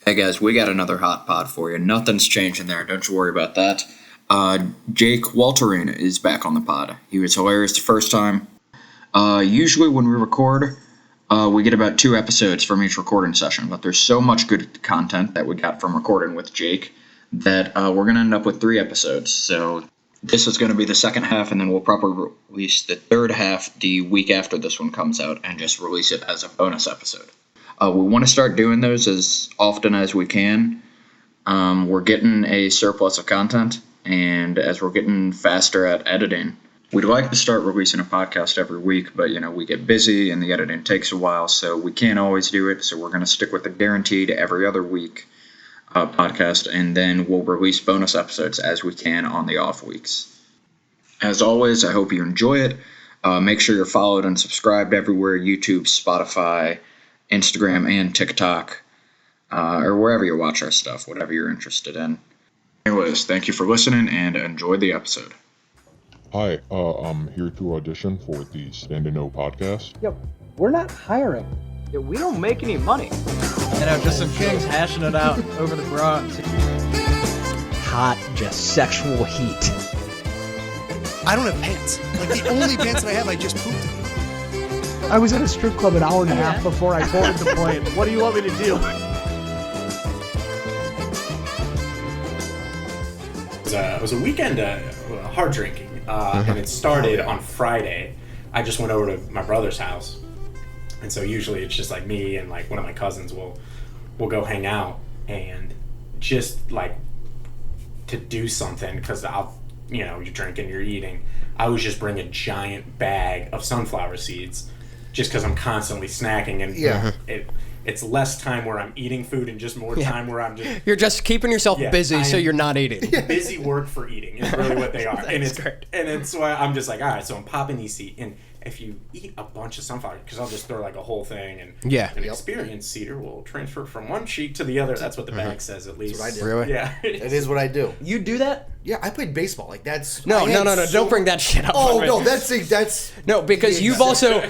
Hey guys, we got another hot pod for you. Nothing's changing there. Don't you worry about that. Jake Woltering is back on the pod. He was hilarious the first time. Usually when we record, we get about 2 episodes from each recording session, but there's so much good content that we got from recording with Jake that we're going to end up with 3 episodes. So this is going to be the second half, and then we'll probably release the third half the week after this one comes out and just release it as a bonus episode. We want to start doing those as often as we can. We're getting a surplus of content, and as we're getting faster at editing, we'd like to start releasing a podcast every week, but, we get busy and the editing takes a while, so we can't always do it, so we're going to stick with the guaranteed every other week podcast, and then we'll release bonus episodes as we can on the off weeks. As always, I hope you enjoy it. Make sure you're followed and subscribed everywhere, YouTube, Spotify, Instagram, and TikTok, or wherever you watch our stuff, whatever you're interested in. Anyways, thank you for listening, and enjoy the episode. Hi, I'm here to audition for the Stand and Know podcast. Yo, we're not hiring. Yeah, we don't make any money. Just some kings hashing it out over the bronze. Hot, just sexual heat. I don't have pants. Like, the only pants that I have, I just pooped in. I was at a strip club an hour and a half before I boarded the plane. What do you want me to do? It was a weekend hard drinking, and it started on Friday. I just went over to my brother's house, and so usually it's just like me and like one of my cousins will go hang out and just like to do something because you're drinking, you're eating. I was just bringing a giant bag of sunflower seeds. Just because I'm constantly snacking, and it's less time where I'm eating food and just more time where I'm just... You're just keeping yourself busy so you're not eating. Busy work for eating is really what they are. And great. And it's why I'm just like, all right, so I'm popping these seeds. And if you eat a bunch of sunflower, because I'll just throw like a whole thing, and an experienced seeder will transfer from one cheek to the other. That's what the bag says, at least. That's what I did. Really? Yeah. It is what I do. You do that? Yeah, I played baseball. Like, that's... No, don't bring that shit up. Oh, no, that's... No, because you've also...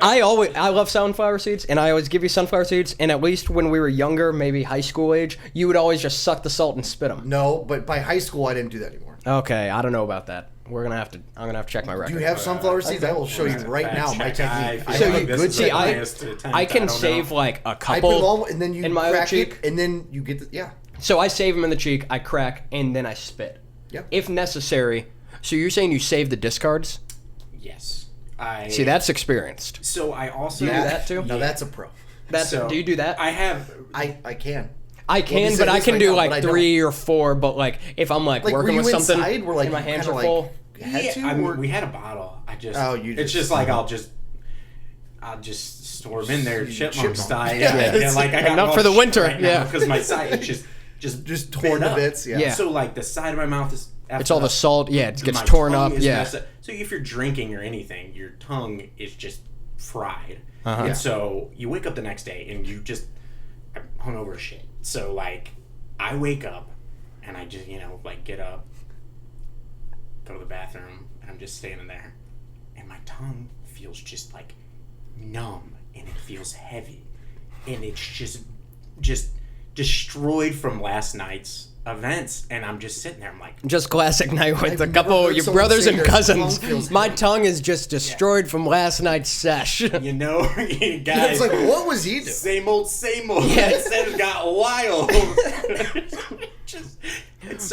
I love sunflower seeds, and I always give you sunflower seeds, and at least when we were younger, maybe high school age, you would always just suck the salt and spit them. No, but by high school, I didn't do that anymore. Okay, I don't know about that. I'm gonna have to check my record. Do you have sunflower seeds? I will show you right now my technique. I can save like a couple. I put them all, and then you in my crack cheek, it, and then you get So I save them in the cheek, I crack, and then I spit. Yep. If necessary. So you're saying you save the discards? Yes. See, that's experienced. So I also... Do you do that too? No, that's a pro. Do you do that? I have... I can. I can, but I can do like 3 or 4. But like if I'm like working with something, inside, where, like, and my hands are like, full. We had a bottle. It's just like I'll just store them in there, chipmunk style. Yeah, like I got enough for the winter. Right because my side is just torn to bits. Yeah. So like the side of my mouth is. It's all the salt. Yeah, it gets torn up. Yeah. So if you're drinking or anything, your tongue is just fried. Uh-huh. And so you wake up the next day and I'm hungover as shit. So like I wake up and I just get up, go to the bathroom, and I'm just standing there, and my tongue feels just like numb, and it feels heavy, and it's just destroyed from last night's events, and I'm just sitting there. I'm like, just classic night with a couple of your brothers and cousins. My tongue is just destroyed from last night's sesh. Guys. It's like, what was he doing? Same old. Yeah. Instead it got wild.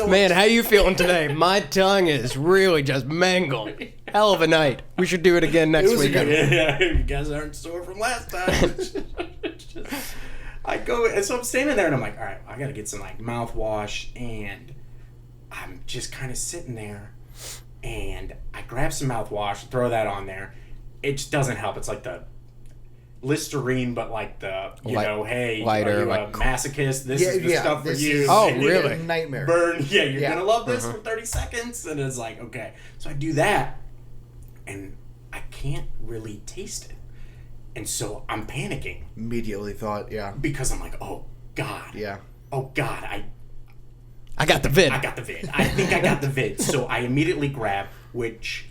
Man, how you feeling today? My tongue is really just mangled. Hell of a night. We should do it again next week. Yeah, you guys aren't sore from last time. I go, and so I'm standing there, and I'm like, all right, I gotta get some like mouthwash, and I'm just kind of sitting there, and I grab some mouthwash, throw that on there. It just doesn't help. It's like the Listerine, but like the hey, lighter, are you like a masochist? This is the stuff for you. Oh, really? Nightmare. Burn. Yeah, you're gonna love this for 30 seconds, and it's like, okay. So I do that, and I can't really taste it. And so I'm panicking. Immediately thought, because I'm like, oh God. Yeah. Oh God, I got the vid. I think I got the vid. So I immediately grab, which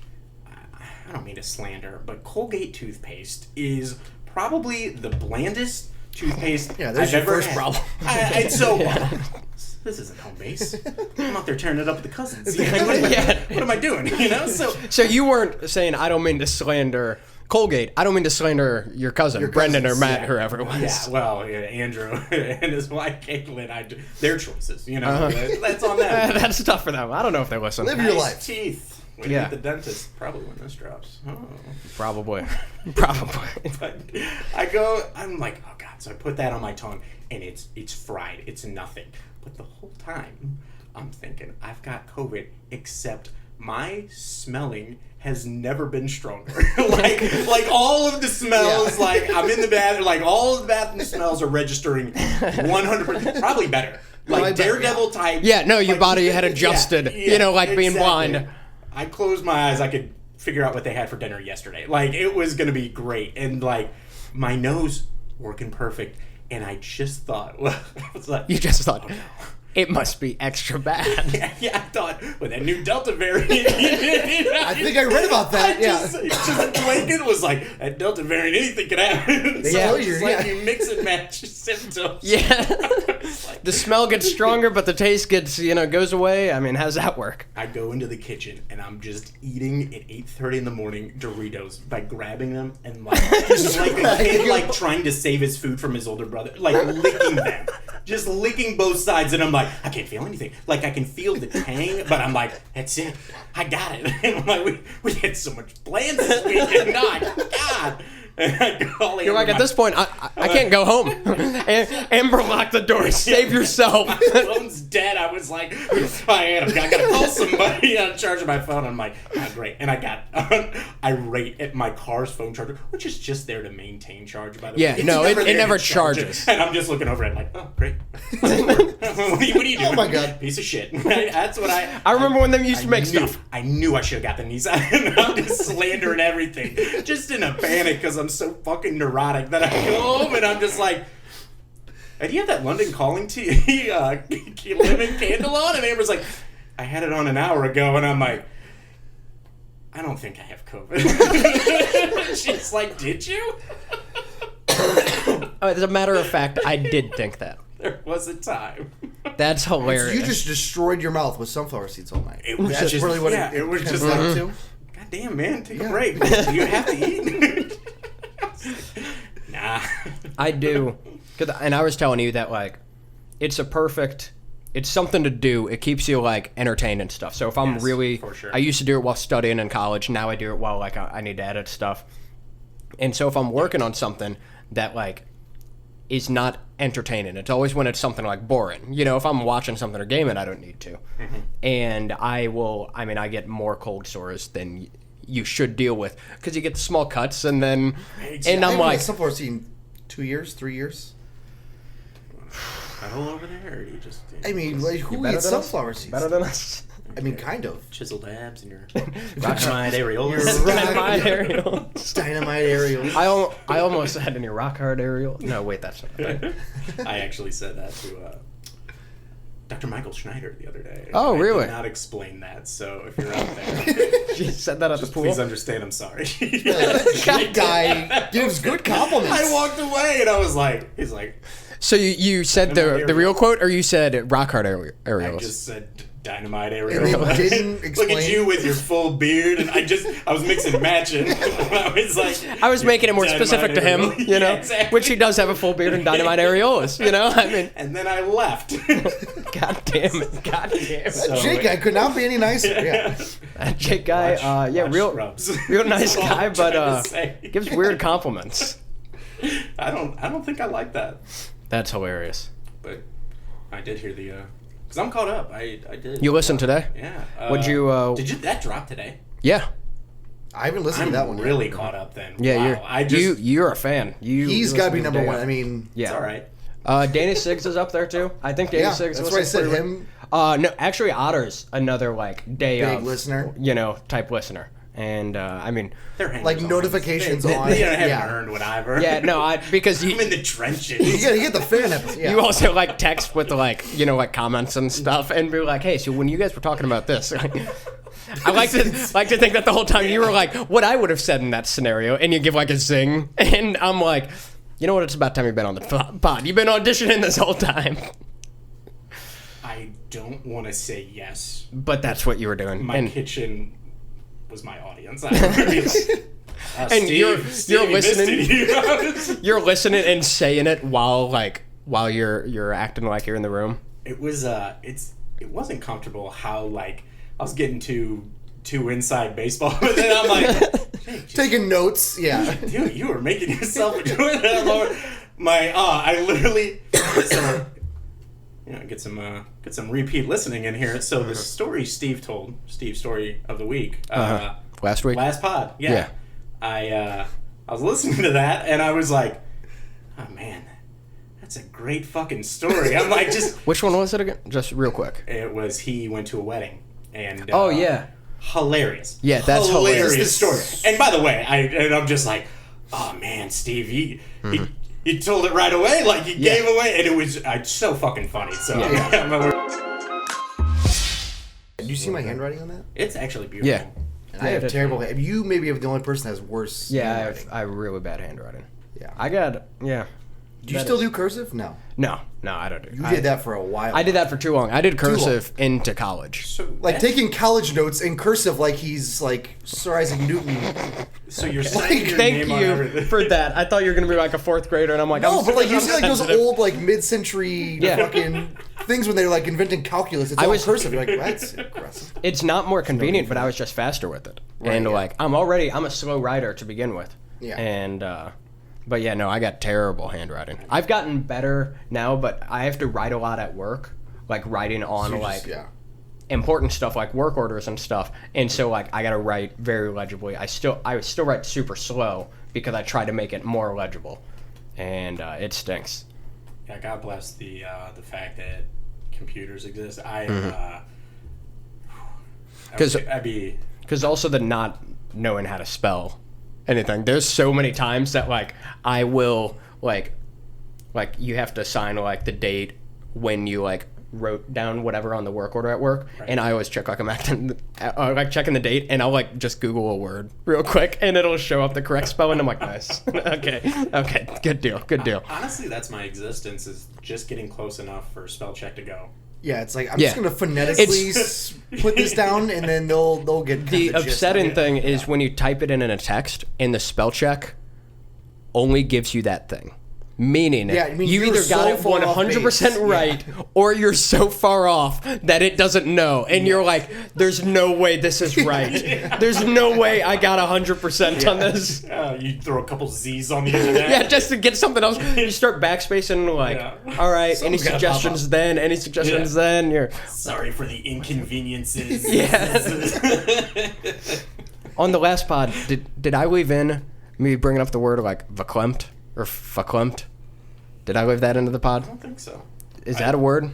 I don't mean to slander, but Colgate toothpaste is probably the blandest toothpaste Yeah, there's I've your ever first had. problem. It's so this isn't home base. I'm out there tearing it up with the cousins. What am I doing? So you weren't saying, I don't mean to slander Colgate. I don't mean to slander your cousin, Brendan or Matt, whoever it was. Yeah, well, Andrew and his wife Caitlin, their choices. That's on them. That's tough for them. I don't know if they listen. Live your life. Teeth. When you hit the dentist, probably when this drops. Oh. Probably. But I'm like, oh God. So I put that on my tongue, and it's fried. It's nothing. But the whole time, I'm thinking, I've got COVID, except my smelling has never been stronger. like all of the smells, like I'm in the bathroom, like all of the bathroom smells are registering 100%, probably better. Like Daredevil type. Yeah, no, your body had adjusted, being blind. I closed my eyes, I could figure out what they had for dinner yesterday. Like, it was going to be great. And, like, my nose working perfect. And I just thought, you just thought, it must be extra bad. Yeah, I thought, with that new Delta variant. I think I read about that. Blanket was like, that Delta variant, anything could happen. You mix and match symptoms. Yeah. The smell gets stronger, but the taste gets, goes away. I mean, how's that work? I go into the kitchen and I'm just eating at 8:30 in the morning Doritos by grabbing them and just like a kid like trying to save his food from his older brother, like licking them, just licking both sides, and I'm like, I can't feel anything. Like I can feel the tang, but I'm like, that's it, I got it. And I'm like, we had so much planned this weekend. God. You're like, at this point, I can't go home. Amber, lock the door. Save yourself. My phone's dead. I was like, I gotta call somebody. I'm charging my phone. I'm like, great. And I got irate at my car's phone charger, which is just there to maintain charge, by the way. Yeah, no, it never charges. And I'm just looking over it like, oh, great. What are you doing? Oh my God. Piece of shit. That's what I remember when them used to make stuff. I knew I should have got the Nissan. And I'm just slandering everything. Just in a panic because I'm so fucking neurotic that I go home and I'm just like, hey, do you have that London Calling tea lemon candle on? And Amber's like, I had it on an hour ago. And I'm like, I don't think I have COVID. She's like, did you? As a matter of fact, I did think that. There was a time. That's hilarious. So you just destroyed your mouth with sunflower seeds all night. It was That's just, really what it was just like like, to. God damn, man, take a break. Do you have to eat? Nah. I do. And I was telling you that, like, it's something to do. It keeps you, like, entertained and stuff. So if I'm for sure. I used to do it while studying in college. Now I do it while, like, I need to edit stuff. And so if I'm working on something that, like, is not entertaining, it's always when it's something, like, boring. If I'm watching something or gaming, I don't need to. Mm-hmm. And I get more cold sores than you should deal with, because you get the small cuts, and then and I'm like, sunflower seed in 2 years, 3 years. All over there, or you just? I mean, like, who eats sunflower seeds? Better than us. I mean, kind of. Chiseled abs and your rock-hard areolas. Dynamite areolas. Dynamite areolas. I almost had any rock hard areola. No, wait, that's not right. I actually said that to Dr. Michael Schneider the other day. Oh, really? I did not explain that, so if you're out there... You said that at the pool? Please understand, I'm sorry. That guy gives good compliments. I walked away, and I was like... He's like... So you said the real quote, or you said rock hard areolas? I just said dynamite areola. And didn't explain. Look at you with your full beard, and I was mixing and matching. I was like... I was making it more specific to him, Yeah, exactly. Which he does have a full beard and dynamite areolas, I mean... And then I left. God damn it. So, Jake guy could not be any nicer. Yeah. That Jake guy, real nice guy, but gives weird compliments. I don't think I like that. That's hilarious. But I did hear the... Because I'm caught up. I did. You listened today? Yeah. Would you... Did you... That drop today? Yeah. I haven't listened to that one. Really yet. caught up then. Yeah, wow. you're a fan. He's got to be number one. I mean... Yeah. It's all right. Danny Siggs is up there too. I think Danny Siggs. That's why I said him. No, actually, Otter's another day big of listener. Type listener. And I mean, they're like notifications on. They haven't earned whatever. Yeah, no, because I'm in the trenches. You get the fan episode. Yeah. You also text with comments and stuff, and be like, hey, so when you guys were talking about this, I like to think that the whole time you were like, what I would have said in that scenario, and you give a zing, and I'm like, You know what? It's about time you've been on the pod. You've been auditioning this whole time. I don't want to say yes. But that's what you were doing. My kitchen was my audience. And Steve, you're listening. You're listening and saying it while you're acting like you're in the room. It was it wasn't comfortable how like I was getting too inside baseball, but then I'm like hey, taking notes. Yeah, dude, you were making yourself enjoy that. I literally get some repeat listening in here. So the story Steve told, Steve's story of the week, last pod, yeah. I was listening to that and I was like, oh man, that's a great fucking story. I'm like, just which one was it again? Just real quick. It was he went to a wedding and hilarious. Yeah, that's hilarious story. And by the way, I'm just like, oh man, Steve, he told it right away, like he gave away, and it was so fucking funny. So Do you see my handwriting on that? it's actually beautiful. Yeah. And I have terrible. You maybe have the only person that has worse. Yeah, handwriting. I have really bad handwriting. Yeah. I got Do you still do cursive? No. No, I don't do. You did that for a while. I did that for too long. I did cursive into college. So Like taking college notes in cursive, like he's like Sir Isaac Newton. So you're saying your Thank name on you everything. for that. I thought you were gonna be like a fourth grader, and I'm like, No, but like you I'm see like those sensitive. old like mid-century fucking things when they were like inventing calculus. It's all cursive. You're like, that's aggressive. It's not more convenient, but I was just faster with it. Right, and yeah. like I'm a slow writer to begin with. Yeah. And but yeah, no, I got terrible handwriting. I've gotten better now, but I have to write a lot at work, like writing on important stuff like work orders and stuff. And so like I got to write very legibly. I still write super slow because I try to make it more legible. And it stinks. Yeah, God bless the fact that computers exist. Because also the not knowing how to spell anything. There's so many times that like I will like you have to sign like the date when you like wrote down whatever on the work order at work, and I always check like I'm acting like checking the date, and I'll like just Google a word real quick, and it'll show up the correct spelling. I'm like, nice, okay, good deal. Honestly, that's my existence, is just getting close enough for spell check to go. Yeah, it's like I'm just gonna phonetically put this down, and then they'll get the upsetting thing is when you type it in a text, and the spell check only gives you that thing. Meaning, you either got it 100% right, or you're so far off that it doesn't know, and you're like, "There's no way this is right. There's no way I got 100% on this." You throw a couple Z's on the internet. Yeah, just to get something else. You start backspacing, like, all right, any suggestions then? Any suggestions then? You're sorry for the inconveniences. Yeah. On the last pod, did I leave in me bringing up the word like verklempt or verklempt? Did I leave that into the pod? I don't think so. Is that a word?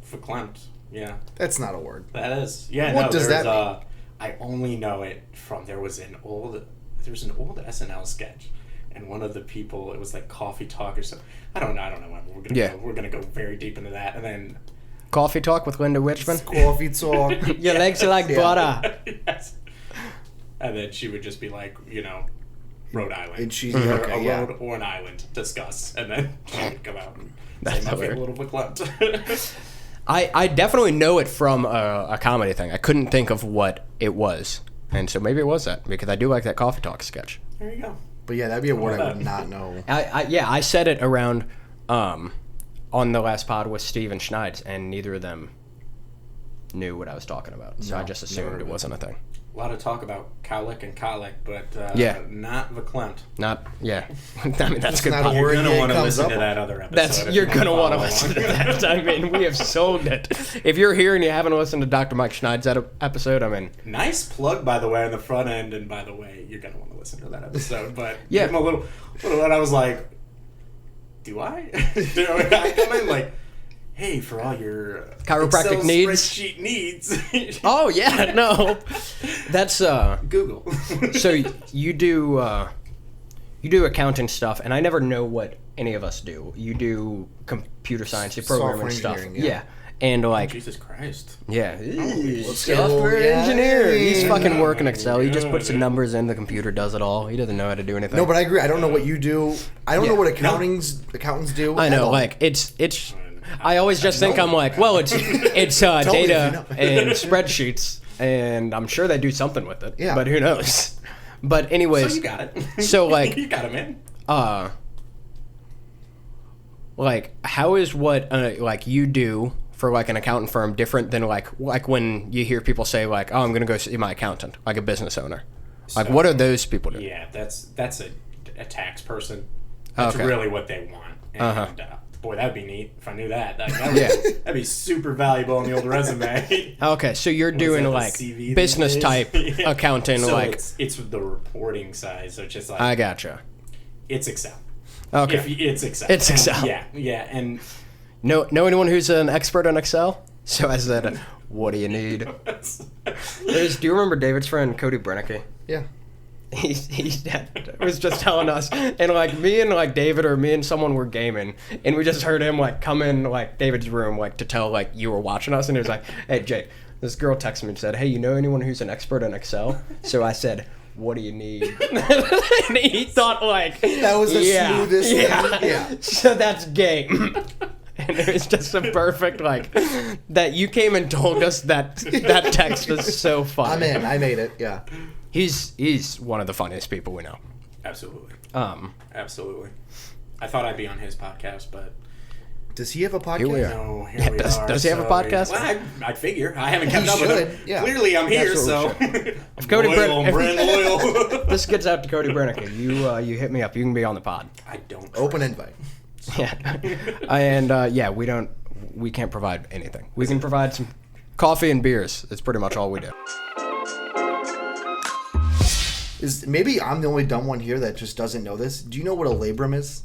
Verklempt. Yeah. That's not a word. That is. Yeah. What does that mean? I only know it from there was an old SNL sketch, and one of the people, it was like coffee talk or something. I don't know. We're gonna go very deep into that, and then coffee talk with Linda Wichman. Coffee talk. Your legs are like butter. Yes. And then she would just be like, Rhode Island. And she's road or an island, discuss, and then she would come out and say my favorite little verklempt. I definitely know it from a comedy thing. I couldn't think of what it was, and so maybe it was that, because I do like that coffee talk sketch. There you go. But yeah, that'd be a word I would not know. I said it around on the last pod with Steve and Schneid's, and neither of them knew what I was talking about, so I just assumed it wasn't a thing. A lot of talk about cowlick and colic, but not verklempt. Not, yeah. I mean, that's good. Not a You're word going to that want to comes listen up to on. that other episode. You're going to want to listen to that. I mean, we have sold it. If you're here and you haven't listened to Dr. Mike Schneid's episode, I mean... Nice plug, by the way, on the front end, and by the way, you're going to want to listen to that episode, but yeah. give him a little, and I was like, do I? I come in like, hey, for all your chiropractic Excel needs. spreadsheet needs. Oh yeah, no, that's Google. So you do accounting stuff, and I never know what any of us do. You do computer science, you programming Software stuff, engineering, yeah. And like, Jesus Christ. yeah, let's software go. Yeah. engineer. He's fucking working Excel. He just puts the numbers in. The computer does it all. He doesn't know how to do anything. No, but I agree. I don't know what you do. I don't know what No. accountants do. I at know, all. like it's. I always just think I'm like, well, it's me if data you know. and spreadsheets, and I'm sure they do something with it. Yeah. But who knows? But anyways, So you got it. So, like, you got it, man. like how is what like you do for like an accountant firm different than like when you hear people say like, oh, I'm gonna go see my accountant, like a business owner. Like, So, what are those people doing? Yeah, that's a tax person. That's Okay. really what they want. And boy, that'd be neat if I knew that. Yeah. That'd be super valuable on the old resume. Okay, so you're doing that, the like CV these business days? type Yeah. accounting, So like it's the reporting side. So it's just like I gotcha. it's Excel. Okay, It's Excel. It's Excel. Yeah, and know anyone who's an expert on Excel? So I said, what do you need? Do you remember David's friend Cody Brennicky? yeah. He was just telling us, and like me and like David or me and someone were gaming, and we just heard him like come in like David's room like to tell like you were watching us, and he was like, "Hey Jake, this girl texted me and said, hey, you know anyone who's an expert in Excel?" So I said, what do you need? And he thought like That was the smoothest thing. Yeah. So that's game. And it was just a perfect like that you came and told us that text was so funny. I'm in. I made it. Yeah. He's one of the funniest people we know. absolutely, Absolutely. I thought I'd be on his podcast, but Does he have a podcast? Here we are. no. Here Yeah, we does- are. does he have a podcast? Well, I'd figure. I haven't kept He up with should, him. yeah. Clearly, I'm here, That's so. what we If Cody loyal, I'm brand loyal. This gets out to Cody Brennicky. You hit me up. You can be on the pod. I don't. Open invite. Yeah. And yeah, we can't provide anything. We can provide some coffee and beers. It's pretty much all we do. Maybe I'm the only dumb one here that just doesn't know this. Do you know what a labrum is?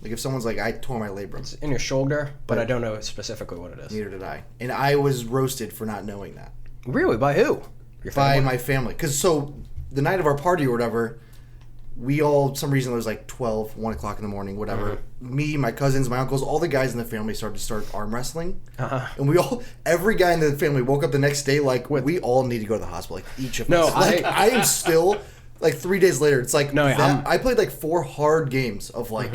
Like if someone's like, I tore my labrum. In your shoulder, but I don't know specifically what it is. Neither did I. And I was roasted for not knowing that. Really? By who? Your By family? my family. Because so the night of our party or whatever, we all, some reason it was like 12, 1 o'clock in the morning, whatever. Me, my cousins, my uncles, all the guys in the family started to start arm wrestling. And we all, every guy in the family woke up the next day like, we all need to go to the hospital. Like each of No, us. Like I am still, like 3 days later, it's like, No, I played like 4 hard games of like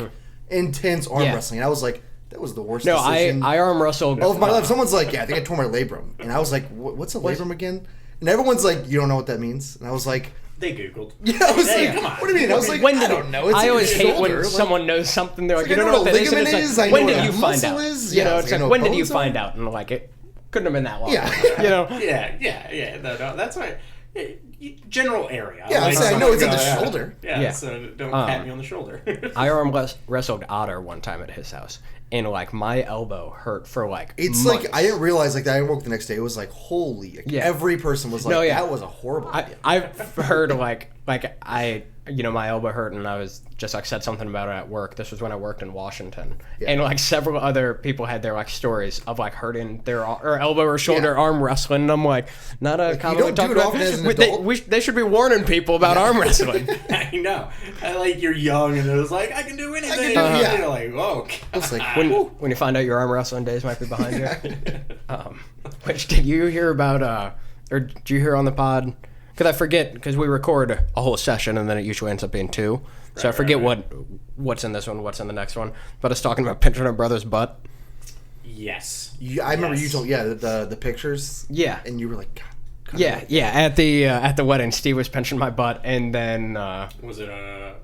intense arm Yeah. wrestling. And I was like, that was the worst No, decision I arm wrestled. of my life. Someone's like, yeah, I think I tore my labrum. And I was like, what's a labrum again? And everyone's like, you don't know what that means? And I was like, They Googled. yeah, I was Hey, like, come on. what do you mean? I was like, When I did don't know. It's I in always your hate when shoulder. Like, someone knows something. They're like, like, you don't know what that is, and it's ligament like, is, I when know did what you a find muscle out? is. You know, Yeah, it's I like, know when did you bones are. find out? And like, it couldn't have been that long. Yeah. You know. Yeah. No, that's right. General area. Yeah, I'm saying, I know it's in the shoulder. Yeah, Yeah. so don't pat me on the shoulder. I arm wrestled Otter one time at his house, and like my elbow hurt for like It's months. like, I didn't realize, like, that I woke the next day. It was like, holy. Like, Yeah. every person was like, No, yeah. that was a horrible idea. I've heard like I my elbow hurt and I was just like said something about it at work. This was when I worked in Washington, and like several other people had their like stories of like hurting their or elbow or shoulder arm wrestling. And I'm like, not a commonly don't do talked it about. often as an adult. They should be warning people about arm wrestling. I know. I like you're young and it was like I can do anything. can do- yeah. You're like, whoa. I was like, when you find out your arm wrestling days might be behind you. Which did you hear about? Or did you hear on the pod? Because I forget, because we record a whole session and then it usually ends up being 2. So I forget what's in this one, what's in the next one. But it's talking about pinching her brother's butt. Yes. I remember you Yes. told, the pictures. Yeah. And you were like, God. Yeah. At the wedding, Steve was pinching my butt, and then Was it a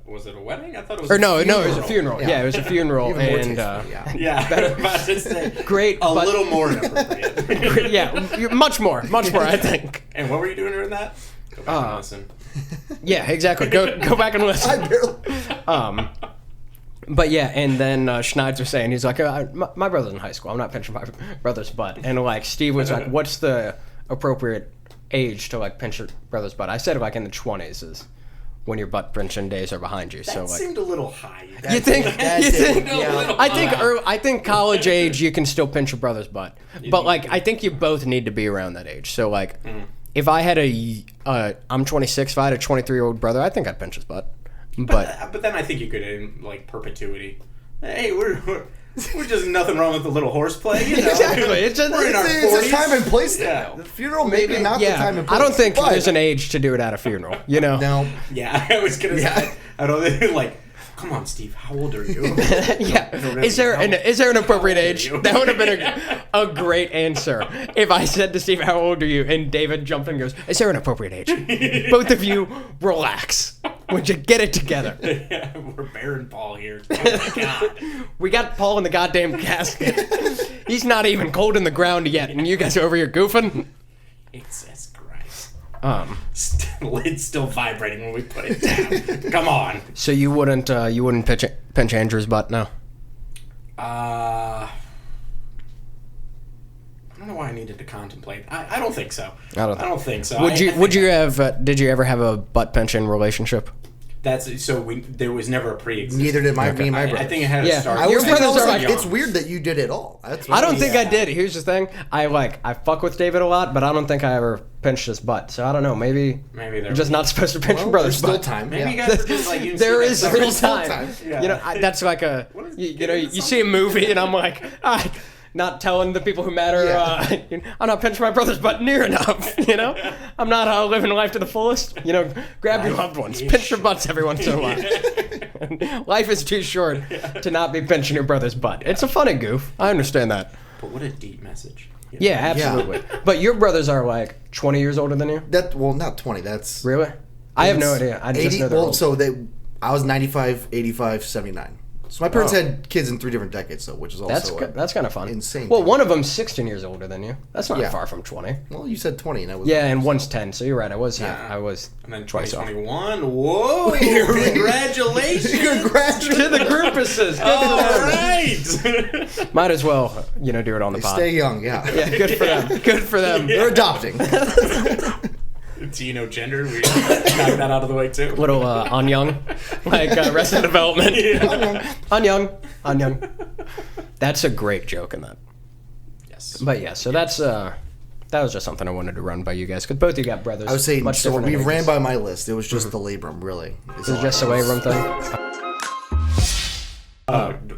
wedding? I thought it was. or no, it was a funeral. Yeah. Yeah, it was a funeral, Even more and tasteful, yeah. Yeah. I was about to say, great, a but- little more inappropriate. yeah, much more, I think. And what were you doing during that? Go back and listen. Yeah, exactly. Go back and listen. I barely. But yeah, and then Schneid's was saying, he's like, my brother's in high school. I'm not pinching my brother's butt. And like Steve was like, what's the appropriate age to like pinch your brother's butt? I said like in the 20s is when your butt pinching days are behind you. That So like, seemed a little high. you think? Yeah. I think college age you can still pinch your brother's butt, but like I think you both need to be around that age. So like, if I had I'm 26, if I had a 23-year-old brother, I think I'd pinch his butt. But But then I think you could in like perpetuity. Hey, we're We're just nothing wrong with the little horseplay, you know. Exactly. It's just, We're in our It's a 40s. time and place thing. Yeah. The funeral, maybe not the time and place. I don't think but- there's an age to do it at a funeral. You know. No. Yeah, I was gonna say. I don't like. Come on, Steve. How old are you? Yeah. Is there an appropriate age? That would have been a great answer if I said to Steve, "How old are you?" and David jumped in and goes, "Is there an appropriate age?" Both of you relax. Would you get it together? Yeah, we're bearing Paul here. Oh my God. We got Paul in the goddamn casket. He's not even cold in the ground yet, and you guys are over here goofing. Jesus Christ. Lid's still vibrating when we put it down. Come on. So you wouldn't pinch Andrew's butt, no? I don't know why I needed to contemplate. I don't think so. I don't think so. Did you ever have a butt pinching relationship? There was never a pre-existing. Neither did me and my brother. I think it had to start. I Your was brothers thinking, are like, it's weird that you did it all. I don't think I did. Here's the thing. I fuck with David a lot, but I don't think I ever pinched his butt. So I don't know. Maybe they're you're just not supposed to pinch your brother's There's butt. still time. Maybe you Yeah. guys are just like you. There is still still still time. time. Yeah. You know, that's like you see a movie and I'm like, not telling the people who matter, I'm not pinching my brother's butt near enough, you know? I'm not living life to the fullest. You know, grab your loved ones. Pinch your butts every once in a while. Life is too short to not be pinching your brother's butt. It's a funny goof. I understand that. But what a deep message. You know? Yeah, absolutely. But your brothers are like 20 years older than you? Not 20. That's Really? I have no idea. I just know they're old. So I was 95, 85, 79. So my parents had kids in 3 different decades, though, which is also That's kind of fun. insane Well, thing. one of them's 16 years older than you. That's not Yeah. far from 20. Well, you said 20, and I was Yeah, and one's 10, so you're right. I was And then twice off. 2021. Whoa! Congratulations! Congratulations To the Grupases. All right. Might as well, do it on the pod. Stay young, yeah. Yeah, good for them. Good for them. They're adopting. Do you know gender? We knock that out of the way too. Little on young, like Arrested Development. On young. That's a great joke in that. Yes. But yeah, so that was just something I wanted to run by you guys because both of you got brothers. I was saying, much so different we ages. ran by my list. It was just the labrum, really. Is it just the labrum thing?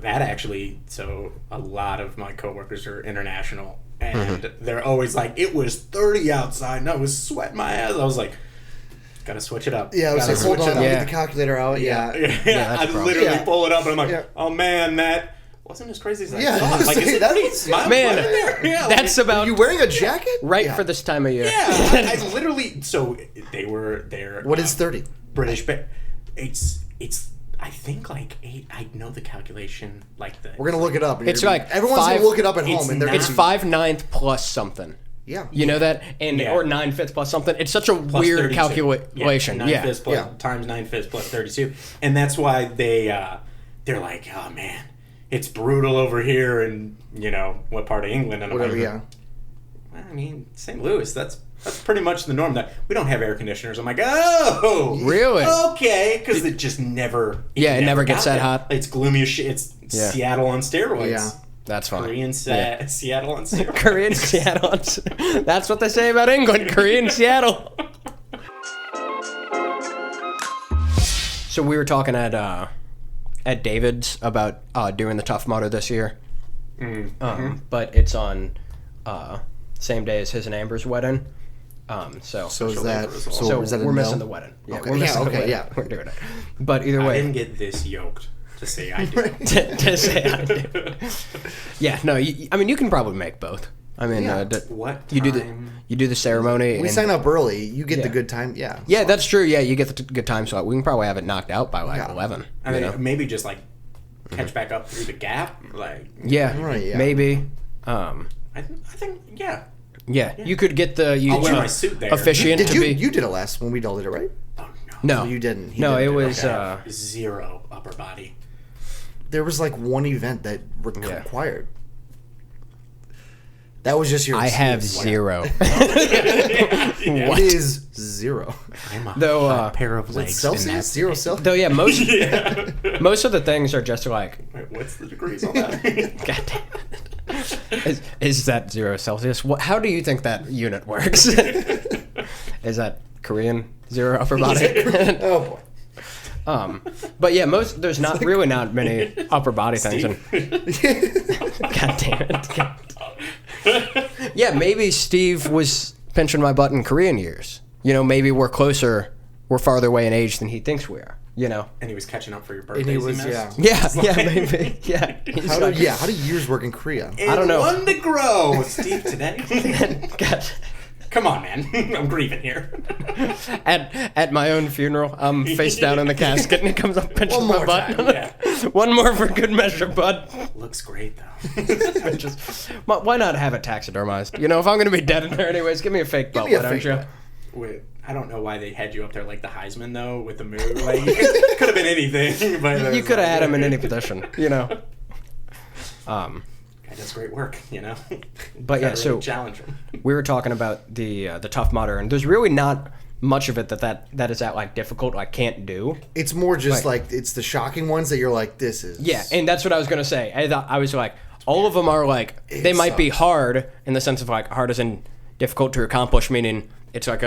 That actually, so a lot of my coworkers are international, and they're always like, "It was 30 outside, and I was sweating my ass." I was like, "Gotta switch it up." Yeah, I was Gotta like, hold switch on, it I'll up. get the calculator out. Yeah. that's I a problem. literally Yeah. pull it up, and I'm like, Yeah. "Oh man, that wasn't as crazy as I Yeah, thought." Like, is it that pretty was- mild Man, weather there? Yeah, that's like, about Are you wearing a jacket? right Yeah. for this time of year. yeah. I literally. So they were there. What is 30? British? It's. I think like 8. I know the calculation. Like the. We're going to look it up. It's like Everyone's going five- to look it up at it's home. And they're not- It's 5/9 plus something. Yeah. You know that? And Yeah. or 9/5 plus something. It's such a Plus weird 32. calculation. 9/5 plus, Yeah. times 9/5 plus 32, and that's why they're like, "Oh man, it's brutal over here," and what part of England? And I'm Whatever, like, yeah. I mean, St. Louis. That's pretty much the norm. That we don't have air conditioners. I'm like, oh, Really? Okay, because it just never. Yeah, it never gets got that there. hot. It's gloomy as shit. It's Yeah. Seattle on steroids. Yeah. That's funny. Korean Seattle on steroids. Korean Seattle. That's what they say about England. Korean Seattle. So we were talking at David's about doing the Tough Mudder this year. But it's on same day as his and Amber's wedding. So is that, so is that a we're no? missing the wedding. Yeah, Okay. we're Yeah, missing the okay, wedding. yeah. We're doing it. But either I way, didn't get this yoked to say I did. to say I did. Yeah, no, I mean you can probably make both. I mean, Yeah. What you do time? the ceremony. We and- sign up early. You get Yeah. the good time. Yeah. Yeah, that's true. Yeah, you get the good time slot. We can probably have it knocked out by like Yeah. 11. I you mean, know? maybe just like catch back up through the gap. Like, Yeah, Right, yeah. maybe. I think, yeah. Yeah, you could get the I'll wear my suit there. officiant Did to you? be. You did it last when we all did it, right? Oh no. No, You didn't. He No, didn't it do was. I have zero upper body. There was like one event that Yeah. required. That was just your. I have excuse. zero. It is 0. I'm a Though, hot pair of legs. Celsius? 0 Celsius? Though, yeah, most of the things are just like. Wait, what's the degrees on that? God damn it. Is that 0 Celsius? How do you think that unit works? Is that Korean 0 upper body? Oh boy. But yeah, there's not really not many upper body things. And, God damn it. Yeah, maybe Steve was pinching my butt in Korean years. Maybe we're farther away in age than he thinks we are. And he was catching up for your birthday. And he was, maybe, yeah. How do years work in Korea? I don't know. One to grow, Steve. Today. God. Come on, man. I'm grieving here. At my own funeral, I'm face down in the casket, and he comes up pinching my butt. Yeah. One more for good measure, bud. Looks great though. Why not have it taxidermized? If I'm gonna be dead in there anyways, give me a fake butt, why don't you? Wait, I don't know why they had you up there like the Heisman though with the move. Like could have been anything, but you could have had him in any position. Guy does great work, But yeah, so challenge him. We were talking about the Tough Mudder, and there's really not much of it that is that like difficult, like can't do. It's more just like it's the shocking ones that you're like, this is. Yeah, and that's what I was gonna say. I was like, all of them are like they might be hard in the sense of like hard as in difficult to accomplish, meaning it's like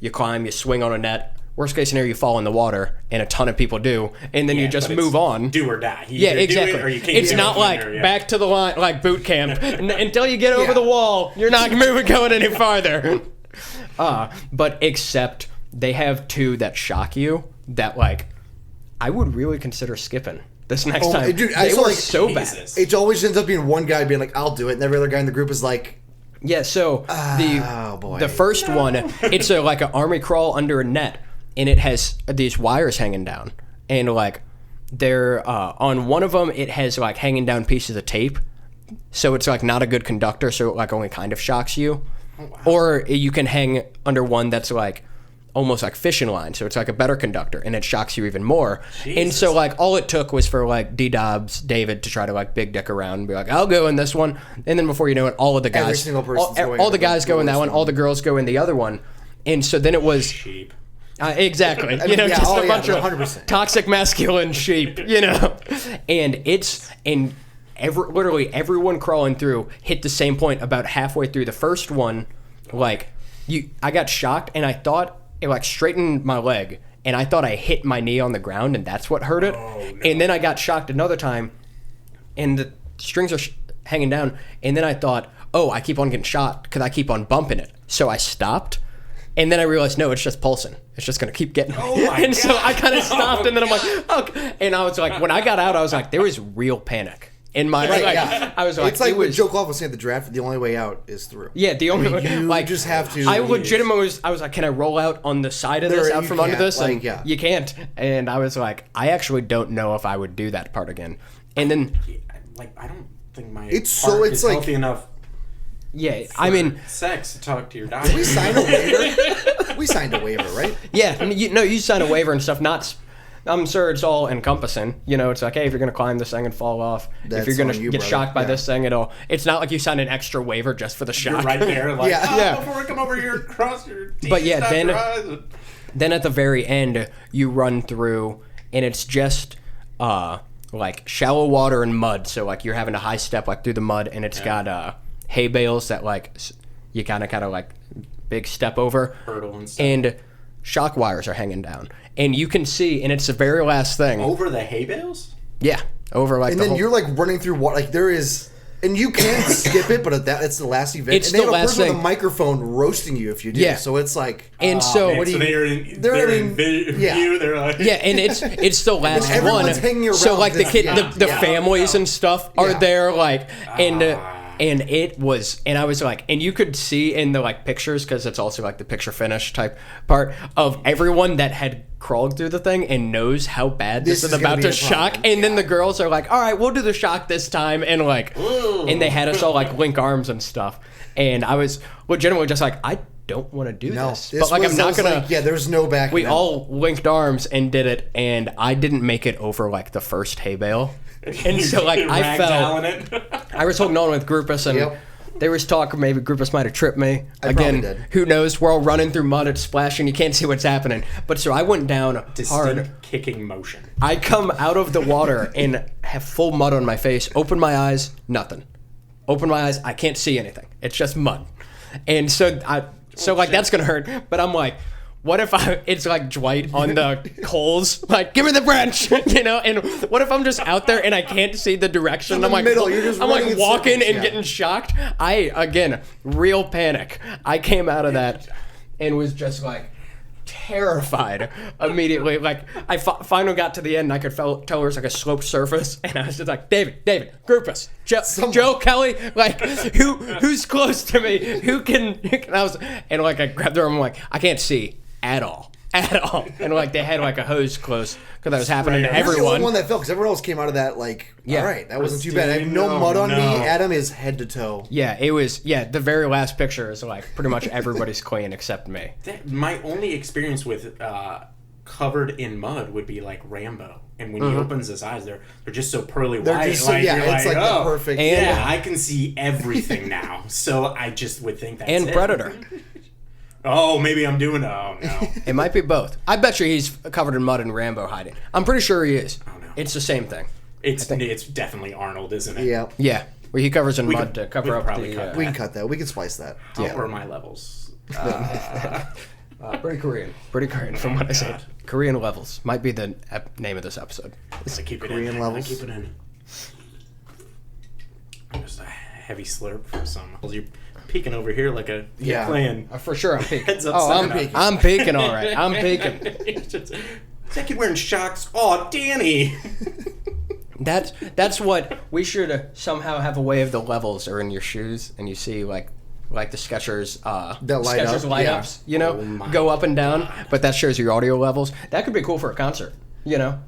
you climb, you swing on a net. Worst case scenario, you fall in the water, and a ton of people do, and then you just move on. Do or die. Yeah, exactly. It's not like back to the line, like boot camp. Until you get over the wall, you're not going any farther. But except they have two that shock you that like I would really consider skipping this next time. Dude, they were like, so Jesus. bad. It always ends up being one guy being like, I'll do it, and every other guy in the group is like, yeah. So the first one, it's like an army crawl under a net. And it has these wires hanging down, and like they're on one of them, it has like hanging down pieces of tape, so it's like not a good conductor, so it like only kind of shocks you. Oh, wow. Or you can hang under one that's like almost like fishing line, so it's like a better conductor, and it shocks you even more. Jesus. And so like all it took was for like D-Dobbs, David to try to like big dick around and be like, I'll go in this one, and then before you know it, all of the guys, every single person's all the guys go in that one, all the girls go in the other one, and so then it was. Cheap. Exactly. Just a bunch of 100%. toxic masculine sheep, And literally everyone crawling through hit the same point about halfway through the first one. Like, I got shocked, and I thought it like straightened my leg, and I thought I hit my knee on the ground, and that's what hurt it. Oh, no. And then I got shocked another time, and the strings are hanging down, and then I thought, oh, I keep on getting shot because I keep on bumping it. So I stopped. And then I realized, no, it's just pulsing. It's just going to keep getting. Oh my and God. so I kind of stopped, and then I'm like, okay. And I was like, when I got out, I was like, there was real panic in my I was like, it's like what Joe Clough was saying at the draft. The only way out is through. Yeah, the only way. You like, just have to. I legitimately I was like, can I roll out on the side of this, out from under this? And you can't. And I was like, I actually don't know if I would do that part again. And then, I don't think my it's heart so it's is like healthy enough. Yeah, I mean, sex to talk to your doctor. We signed a waiver. We signed a waiver, right? Yeah, I mean, you sign a waiver and stuff. I'm sure it's all encompassing. It's like, hey, if you're gonna climb this thing and fall off, if you're gonna get shocked by this thing, it's not like you signed an extra waiver just for the shock. You're right there, like, before I come over here, cross your teeth. But yeah, then at the very end, you run through, and it's just like shallow water and mud. So like you're having a high step like through the mud, and it's got hay bales that like you kind of like big step over, hurdle and stuff. And shock wires are hanging down, and you can see, and it's the very last thing over the hay bales. Yeah, over like. And then you're like running through what like there is, and you can skip it, but it's the last event. It's and they the have a last person thing. with a microphone roasting you if you do. Yeah. So it's like. And so what do you? They're in view. They're like. Yeah, and it's the last one. Everyone's hanging around. So like the families yeah. and stuff are there, like and it was, and I was like, and you could see in the like pictures, because it's also like the picture finish type part of everyone that had crawled through the thing and knows how bad this is about to shock. And then the girls are like, all right, we'll do the shock this time, and like, and they had us all like link arms and stuff, and I was legitimately just like, I don't want to do this, but like I'm not gonna. Like, there's no back. We all linked arms and did it, and I didn't make it over like the first hay bale. And so, like, I fell. I was holding on with Grupas, and there was talk maybe Grupas might have tripped me. Again, who knows? We're all running through mud, it's splashing, you can't see what's happening. But so I went down hard. Kicking motion. I come out of the water and have full mud on my face. Open my eyes, nothing. Open my eyes, I can't see anything. It's just mud. And so like that's gonna hurt. But I'm like, what if it's like Dwight on the coals, like, give me the wrench, you know? And what if I'm just out there and I can't see the direction? In the I'm like, middle, you're just I'm running like in walking circles, and yeah. getting shocked. Again, real panic. I came out of that and was just like terrified immediately. Like, I finally got to the end and I could tell it was like a sloped surface. And I was just like, David, Grupas, Joe Kelly, like, who's close to me? Who can and like, I grabbed her and I'm like, I can't see at all. And like, they had like a hose close because that was happening to You're the everyone. only one that fell because everyone else came out of that like, Yeah. all right, that wasn't too bad. I have no mud on me. Adam is head to toe. Yeah, it was. Yeah, the very last picture is like pretty much everybody's clean except me. My only experience with covered in mud would be like Rambo, and when he opens his eyes, they're just so pearly white. Just so, like, yeah, you're it's like the perfect. And- yeah, I can see everything now. So I just would think that's And it. Predator. Oh, maybe I'm doing. Oh no. It might be both. I bet you he's covered in mud and Rambo hiding. I'm pretty sure he is. Oh, no. It's the same thing. It's definitely Arnold, isn't it? Yeah, Yeah, where he covers in We mud could- to cover we could up probably the. cut we can cut that. We can splice that. How are my levels? Pretty Korean. Pretty Korean from what I said. Korean levels might be the name of this episode. I keep it Korean in. levels? I keep it in. Just a heavy slurp for some. You're peeking over here like a Yeah. playing. For sure, I'm peeking. Heads up, Oh, son. I'm peeking. All right, I'm peeking. Is that kid wearing shocks? Oh, Danny. That's what we should somehow have a way of the levels are in your shoes, and you see like the Skechers That light Skechers up, light yeah. ups, you know, Oh my go up and down, God. but that shows your audio levels. That could be cool for a concert, you know.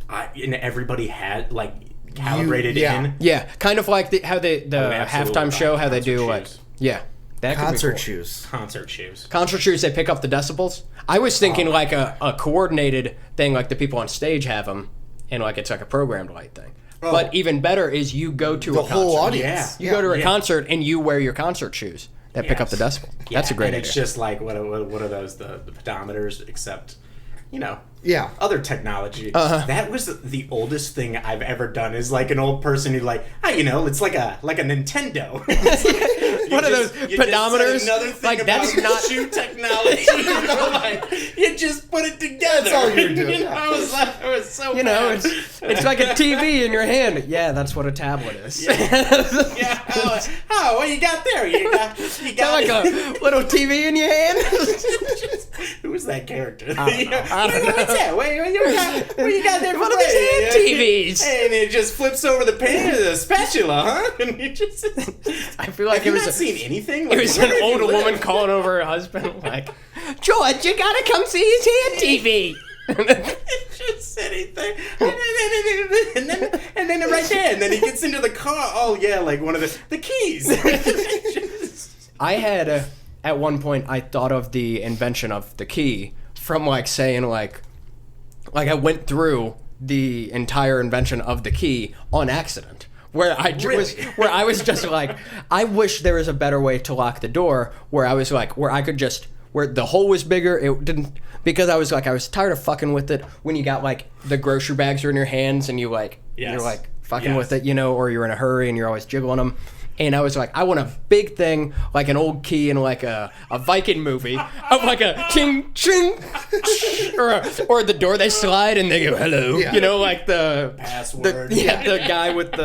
And everybody had like calibrated yeah. in. Yeah, kind of like how the absolutely halftime show, how they do concert like shoes. that could Concert be cool. shoes. Concert shoes. Concert shoes, they pick up the decibels. I was thinking like a coordinated thing, like the people on stage have them, and like it's like a programmed light thing. But even better is you go to The a concert. whole audience. Yeah. You go to a Yeah. concert and you wear your concert shoes that pick up the decibel. That's a great and idea. it's just like what are those the pedometers except Yeah. other technology. That was the oldest thing I've ever done. Is like an old person who like it's like a Nintendo. One of those pedometers. Another thing Like, about that's not- shoe technology. Like, you just put it together. That's all you're doing. You know, I was like, it was so. You know, bad. it's like a TV in your hand. Yeah, that's what a tablet is. Yeah. Oh, what you got there? You got Like a little TV in your hand. Who was that character? I don't know. What's that? What you got there? One of these hand TVs. And it just flips over the spatula, huh? And you just. I feel like Have you it was not seen anything? it Like, was where an have you older lived? woman calling over her husband like, George, you gotta come see his hand TV. Just anything, and then right there, and then he gets into the car. Oh yeah, like one of the keys. I had at one point I thought of the invention of the key from like saying like I went through the entire invention of the key on accident. Where I was just like, I wish there was a better way to lock the door. Where I was like, where I could just, where the hole was bigger. It didn't, because I was like, I was tired of fucking with it. When you got like the grocery bags are in your hands and you're like fucking with it, or you're in a hurry and you're always jiggling them. And I was like, I want a big thing, like an old key in like a Viking movie, of like a ching ching, or the door they slide and they go hello, like the Password. the guy with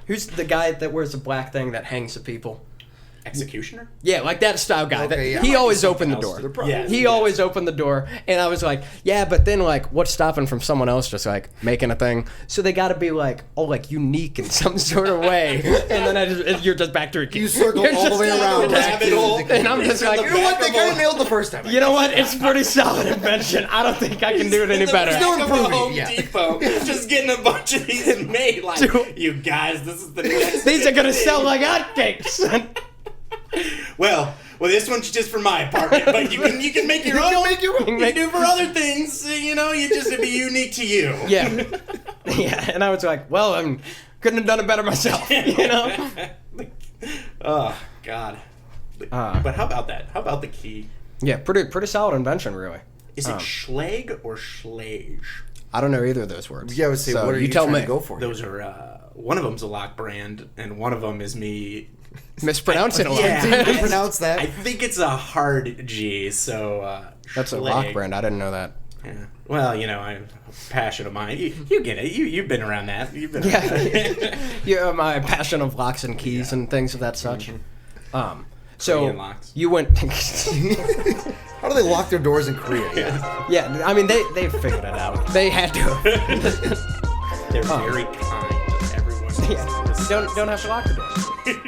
who's the guy that wears the black thing that hangs the people. Executioner? Yeah, like that style guy. Okay, yeah. He always opened the else. door. Yes, He yes. always opened the door, and I was like, yeah, but then like, what's stopping from someone else just like making a thing? So they got to be like, unique in some sort of way, and then you're just back to a key. You circle You're all the just way down around. the rabbit hole. and I'm just like, You know what? They kind of nailed the first time. you know what? It's a pretty solid invention. I don't think I can do it any better. There's no improving, Home yeah. Depot, just getting a bunch of these made. Like, you guys, this is the next. These are gonna thing. sell like hotcakes. Well, this one's just for my apartment, but you can make your own. You can do for other things. You just it'd be unique to you. Yeah, yeah. And I was like, well, I couldn't have done it better myself. Oh God. But how about that? How about the key? Yeah, pretty solid invention, really. Is it Schleg or Schlage? I don't know either of those words. Yeah, I would say, So what are you tell trying me. to go for? Those are one of them's a lock brand, and one of them is me. Mispronouncing a lot. Yeah, Did you pronounce that? I think it's a hard G. So That's a Schleg. rock brand. I didn't know that. Yeah. Well, I'm a passion of mine. You get it. You've been around that. You've been. Around that. Yeah, my passion of locks and keys and things of that such. So Korean locks. you went. How do they lock their doors in Korea? Yeah, I mean they figured it out. They had to. They're very kind. Everyone. Yeah. Don't have to lock the door.